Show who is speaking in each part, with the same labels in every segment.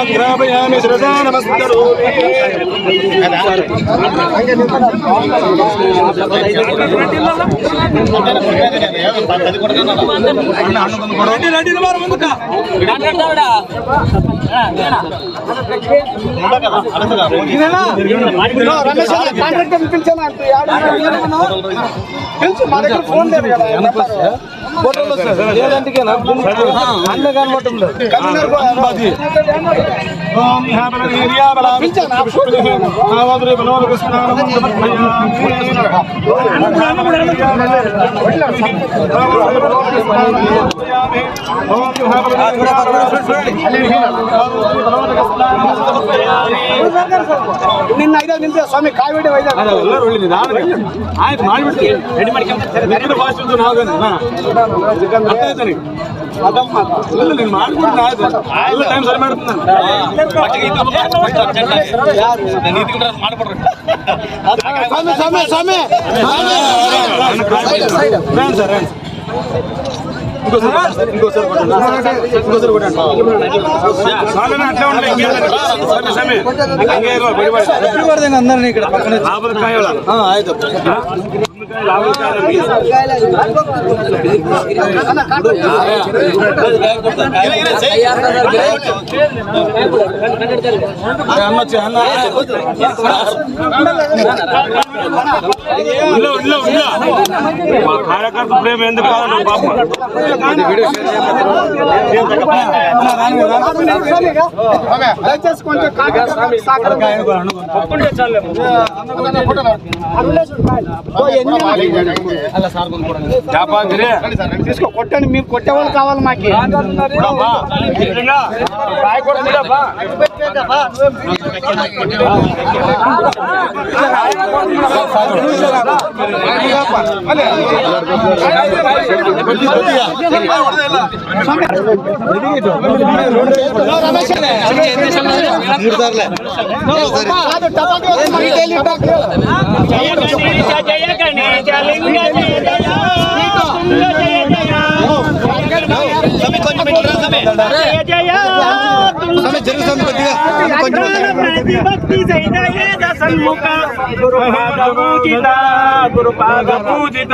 Speaker 1: గ్రాపయామి శ్రద్ధా నమస్కరోమి.
Speaker 2: Phone లేదు కదా ನಿನ್ನ ಐದ ನಿಂತ ಸ್ವಾಮಿ ಕಾಯಿಬಿಡಿ ವೈದ್ಯ
Speaker 1: నేను మాట్లాడుతున్నాను టైం సరి మాడుతున్నాను సార్ ఇంకోసారి అందరినీ ఇక్కడ పక్కన కార్యకర్త ప్రేమ ఎందుకు కాదు పాప
Speaker 2: తీసుకో కొట్టండి మీరు కొట్టేవాళ్ళు కావాలి మాకు
Speaker 1: గురుపాద పూజిత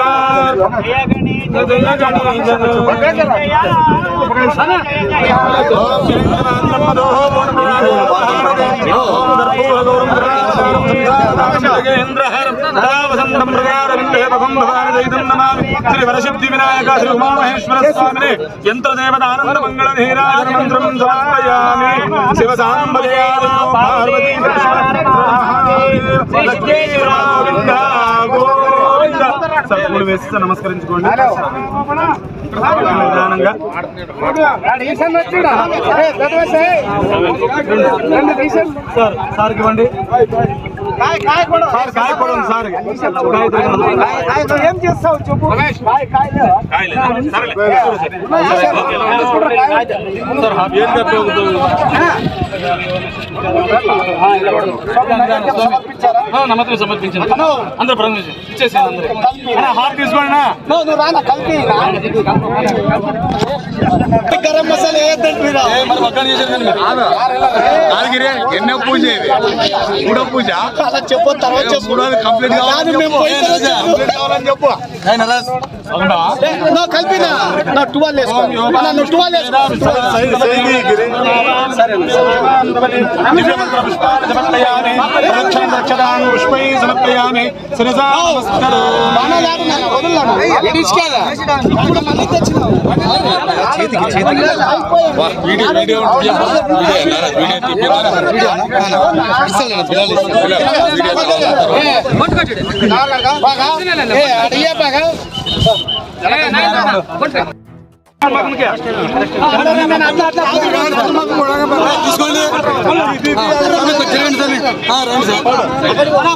Speaker 1: శ్రీ వరసిద్ధి వినాయక శ్రీ ఉమామహేశ్వర స్వామిని యంత్రదేవతానంద మంగళ నీరాజ మంత్రం సమర్పయామి. శివ సాంబయామి పార్వతీ సత్పుడు వేసి నమస్కరించుకోండి. సార్కి ఇవ్వండి. సార్
Speaker 2: ఏం చేస్తావు చెప్పు.
Speaker 1: నమ్మకం సమర్పించాను. అందరూ పర్మిషన్ ఇచ్చేసాను. అందరూ హార్ తీసుకోండి.
Speaker 2: గరం మసాలా
Speaker 3: ఎన్నో పూజ మూడో పూజ
Speaker 2: అలా చెప్పు. తర్వాత చెప్పు.
Speaker 3: కంప్లీట్ కావాలని చెప్పు.
Speaker 2: కలిపినా నా టువాల్ వేసుకో. నువ్వు టువాల్ వేసుకో.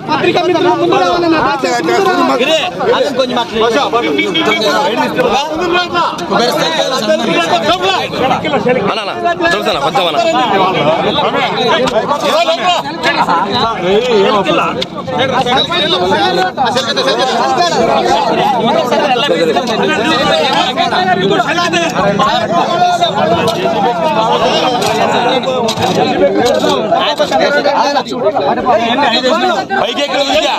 Speaker 2: పత్రిక మీద
Speaker 1: పైకి ఎక్కడ ఉందా?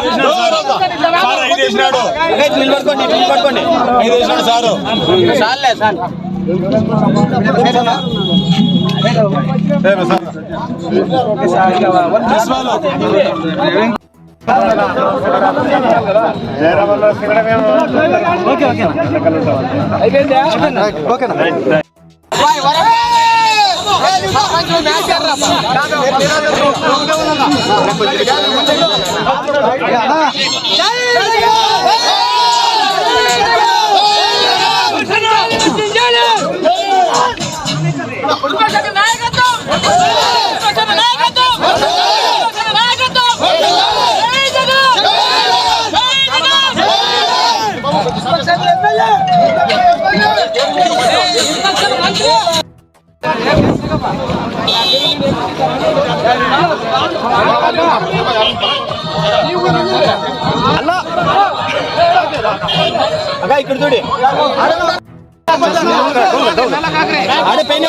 Speaker 1: సార్ 5 వేసినాడు. 5 వేసినాడు సారు. ఇక్కడ చూడి ఆడే పైన